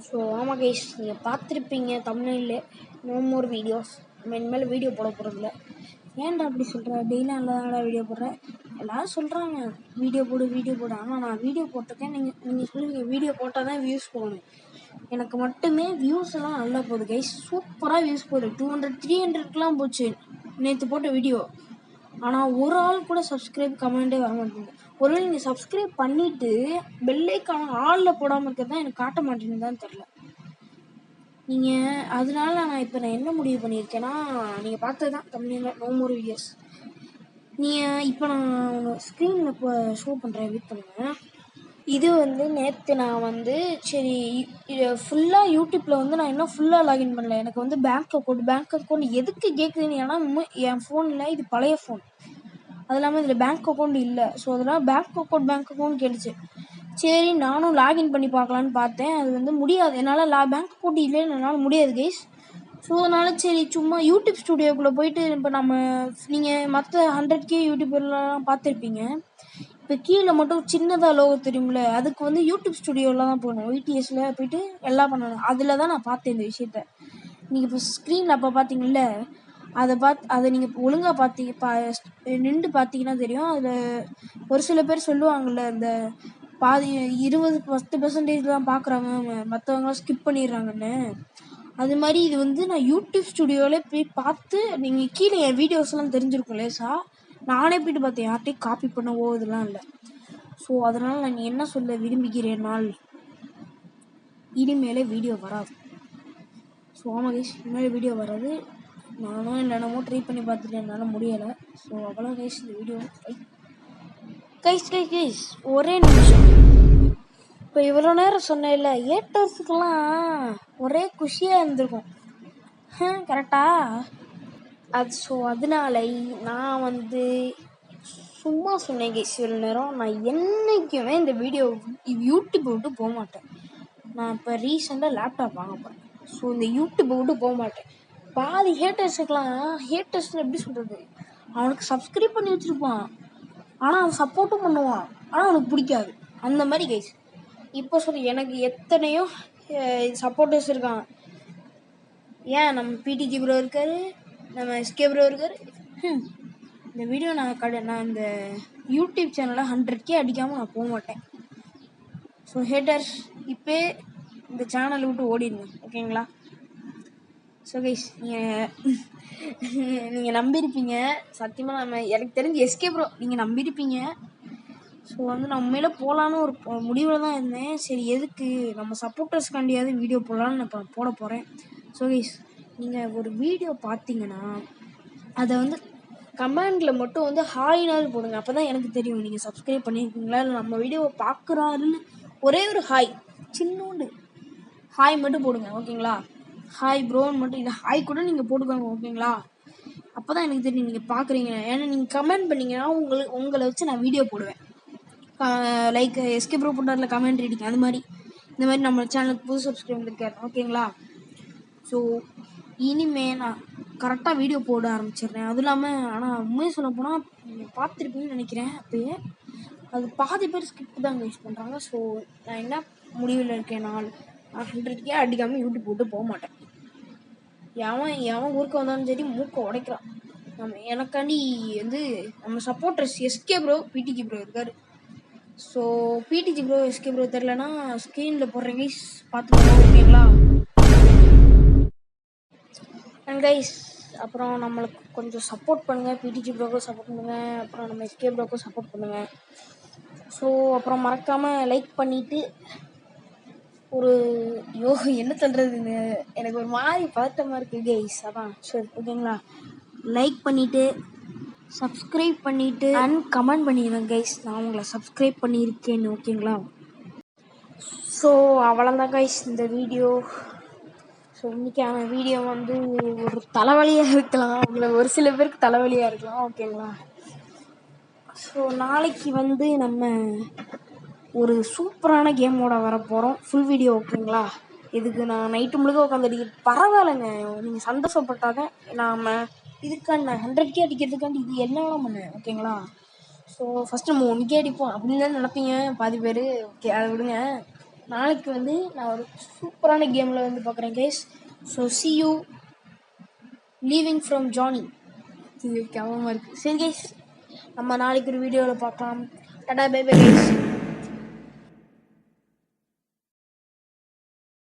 So ஆமாம் guys, நீங்கள் பார்த்துருப்பீங்க தமிழ்நில நோ மோர் வீடியோஸ். நம்ம இனிமேல் வீடியோ போட போகிறதில்ல. ஏன்டா அப்படி சொல்கிற? டெய்லியும் நல்லா வீடியோ போடுறேன். எல்லோரும் சொல்கிறாங்க வீடியோ போடு. ஆனால் நான் வீடியோ போட்டிருக்கேன். நீங்கள் சொல்லுவீங்க வீடியோ போட்டால் தான் வியூஸ் போகணும். எனக்கு மட்டுமே வியூஸ் எல்லாம் நல்லா போகுது கைஸ். சூப்பராக வியூஸ் போகுது. 200 300க்கெலாம் போச்சு நேற்று போட்ட வீடியோ. ஆனால் ஒரு ஆள் கூட சப்ஸ்கிரைப் கமெண்ட்டே வர மாட்டேங்குது. ஒருவேளை நீங்கள் சப்ஸ்கிரைப் பண்ணிவிட்டு பெல்லைக்கான ஆளில் போடாமல் இருக்கிறது தான் எனக்கு காட்ட மாட்டேங்குதுன்னு தெரில. நீங்கள் அதனால நான் என்ன முடிவு பண்ணியிருக்கேன்னா, நீங்கள் பார்த்தது தான் தமிழில் நோ மோர் வீடியோஸ். இப்போ நான் உங்கள் ஸ்க்ரீனில் இப்போ ஷோ பண்ணுறேன், வெயிட் பண்ணுங்கள். இது நேற்று நான் சரி ஃபுல்லாக யூடியூப்பில் நான் இன்னும் ஃபுல்லாக லாகின் பண்ணல. எனக்கு பேங்க் அக்கௌண்ட் எதுக்கு கேட்குதுன்னு, ஏன்னா என் ஃபோனில் இது பழைய ஃபோன், அது இல்லாமல் இதில் பேங்க் அக்கௌண்ட் இல்லை. ஸோ அதனால் பேங்க் அக்கௌண்ட் கேட்டுச்சு. சரி நானும் லாகின் பண்ணி பார்க்கலான்னு பார்த்தேன். அது முடியாது, என்னால் பேங்க் அக்கௌண்ட் இல்லைன்னு என்னால் முடியாது கைஸ். ஸோ அதனால் சரி சும்மா யூடியூப் ஸ்டுடியோக்குள்ளே போயிட்டு இப்போ நீங்கள் மற்ற 100K யூடியூப்லாம் பார்த்துருப்பீங்க. இப்போ கீழே மட்டும் சின்னதாக லோகோ தெரியும்ல, அதுக்கு யூடியூப் ஸ்டுடியோவில் தான் போகணும். OTSல போயிட்டு எல்லாம் பண்ணணும். அதில் தான் நான் பார்த்தேன் இந்த விஷயத்த. நீங்கள் இப்போ ஸ்க்ரீனில் அப்போ பார்த்தீங்கல்ல, அதை நீங்கள் ஒழுங்காக நின்று பார்த்தீங்கன்னா தெரியும். அதில் ஒரு சில பேர் சொல்லுவாங்கள்ல, இந்த பாதி 10% தான் பார்க்குறாங்க, மற்றவங்களாம் ஸ்கிப் பண்ணிடுறாங்கன்னு. அது மாதிரி இது நான் யூடியூப் ஸ்டுடியோவில் போய் பார்த்து, நீங்கள் கீழே என் வீடியோஸ்லாம் தெரிஞ்சிருக்கும் லேசா. நானே போய்ட்டு பார்த்தேன், யார்கிட்டையும் காப்பி பண்ணவோ இதெல்லாம் இல்லை. ஸோ அதனால் நான் என்ன சொல்ல விரும்புகிறேனால், இனிமேலே வீடியோ வராது. ஸோ ஆமாம் கைஸ், இனிமேல் வீடியோ வராது. நானும் என்னென்னமோ ட்ரை பண்ணி பார்த்துட்டு என்னால் முடியலை. ஸோ அவ்வளோ கைஸ் இந்த வீடியோ. கைஸ் ஒரே நிமிஷம். இப்போ இவ்வளோ நேரம் சொன்னேன்ல, ஏட்டர்ஸுக்கெல்லாம் ஒரே குஷியாக இருந்திருக்கும், கரெக்டா? ஸோ அதனால நான் சும்மா சொன்னேன் கைஸ். இவ்வளோ நேரம் நான் என்றைக்குமே இந்த வீடியோ யூடியூப்பை விட்டு போக மாட்டேன். நான் இப்போ ரீசெண்டாக லேப்டாப் வாங்க போகிறேன். ஸோ இந்த யூடியூப்பை விட்டு போக மாட்டேன். பாதி ஹேட்டர்ஸ்னு எப்படி சொல்கிறது, அவனுக்கு சப்ஸ்கிரைப் பண்ணி வச்சுருப்பான், ஆனால் அவன் சப்போர்ட்டும் பண்ணுவான், ஆனால் அவனுக்கு பிடிக்காது. அந்த மாதிரி கைஸ். இப்போ எனக்கு எத்தனையோ சப்போர்ட்டர்ஸ் இருக்காங்க. ஏன் நம்ம பிடிஜி ப்ரோ இருக்கார், நம்ம எஸ்கே ப்ரோ இருக்கார். இந்த வீடியோ நான் இந்த யூடியூப் சேனலில் 100K அடிக்காமல் நான் போக மாட்டேன். ஸோ ஹேட்டர்ஸ் இப்போ இந்த சேனலை விட்டு ஓடிடுங்க, ஓகேங்களா? ஸோ கைஸ், நீங்கள் நம்பியிருப்பீங்க சத்தியமாக. எனக்கு தெரிஞ்சு எஸ்கே ப்ரோ நீங்கள் நம்பியிருப்பீங்க. ஸோ நான் உண்மையில போகலான்னு ஒரு முடிவில் தான் இருந்தேன். சரி எதுக்கு நம்ம சப்போர்ட்டர்ஸ்காண்டியாவது வீடியோ போடலான்னு நான் இப்போ போட போகிறேன். ஸோ கைஸ், நீங்கள் ஒரு வீடியோ பார்த்தீங்கன்னா அதை கமெண்டில் மட்டும் ஹாய்னாலும் போடுங்க. அப்போ தான் எனக்கு தெரியும் நீங்கள் சப்ஸ்கிரைப் பண்ணியிருக்கீங்களா, இல்லை நம்ம வீடியோவை பார்க்குறாருன்னு ஒரே ஒரு ஹாய், சின்னோண்டு ஹாய் மட்டும் போடுங்க, ஓகேங்களா? ஹாய் ப்ரோன்னு மட்டும் இல்லை, ஹாய் கூட நீங்கள் போட்டுக்கோங்க, ஓகேங்களா? அப்போ தான் எனக்கு தெரியும் நீங்கள் பார்க்குறீங்க. ஏன்னா நீங்கள் கமெண்ட் பண்ணிங்கன்னா உங்களை வச்சு நான் வீடியோ போடுவேன். லைக் எஸ்கே ப்ரோ போட்டாரில் கமெண்ட் ரீடிங், அது மாதிரி இந்த மாதிரி நம்ம சேனலுக்கு புது சப்ஸ்கிரைப் இருக்கார், ஓகேங்களா? ஸோ இனிமே நான் கரெக்டாக வீடியோ போட ஆரம்பிச்சிடுறேன். அதுவும் இல்லாமல் ஆனால் உண்மையை சொல்ல போனால் நீங்கள் பார்த்துருப்பீங்கன்னு நினைக்கிறேன். அப்போயே அது பாதி பேர் ஸ்கிப் தான் யூஸ் பண்ணுறாங்க. ஸோ நான் என்ன முடிவில் இருக்கேன், நான் 100K அடிக்காமல் யூடியூப் போட்டு போக மாட்டேன். எவன் ஊருக்கு வந்தாலும் சரி மூக்கை உடைக்கிறான். எனக்காண்டி நம்ம supporters SK bro, PTG bro இருக்கார். So PTG bro SK bro தெரிலனா ஸ்க்ரீனில் போடுறேன் கைஸ், பார்த்துக்கோங்க, ஓகேங்களா? அண்ட் கைஸ், அப்புறம் நம்மளுக்கு கொஞ்சம் சப்போர்ட் பண்ணுங்கள். பிடிஜி ப்ரோக்கும் சப்போர்ட் பண்ணுங்கள், அப்புறம் நம்ம எஸ்கே ப்ரோக்கும் சப்போர்ட் பண்ணுங்கள். ஸோ அப்புறம் மறக்காமல் லைக் பண்ணிவிட்டு என்ன சொல்கிறதுன்னு எனக்கு ஒரு மாதிரி பதட்டமாக இருக்குது கைஸ். அதான் சரி, ஓகேங்களா? லைக் பண்ணிவிட்டு சப்ஸ்கிரைப் பண்ணிவிட்டு அண்ட் கமெண்ட் பண்ணிடுங்க கைஸ், நான் உங்களை சப்ஸ்கிரைப் பண்ணியிருக்கேன்னு, ஓகேங்களா? ஸோ அவ்வளோதான் கைஸ் இந்த வீடியோ. ஸோ இன்றைக்கான வீடியோ ஒரு தலைவலியாக இருக்கலாம், ஒரு சில பேருக்கு தலைவலியாக இருக்கலாம், ஓகேங்களா? ஸோ நாளைக்கு நம்ம ஒரு சூப்பரான கேமோட வர போகிறோம், ஃபுல் வீடியோ, ஓகேங்களா? இதுக்கு நான் நைட்டு முழுக்க உட்காந்துட்டு பரவாயில்லைங்க, நீங்கள் சந்தோஷப்பட்டாங்க. நாம் இதுக்காண்டி நான் 100K அடிக்கிறதுக்காண்டி இது என்ன வேணால் பண்ணுவேன், ஓகேங்களா? ஸோ ஃபஸ்ட்டு நம்ம 1K அடிப்போம் அப்படின்னு தான் நினைப்பீங்க பாதி பேர். ஓகே, அதை விடுங்க. நாளைக்கு வந்து நான் ஒரு சூப்பரான கேமில் வந்து பார்க்குறேன் guys. So see you leaving from Johnny. இது கேவலமாக இருக்குது. சரி கைஸ், நம்ம நாளைக்கு ஒரு வீடியோவில் பார்க்கலாம். Tata bye bye guys.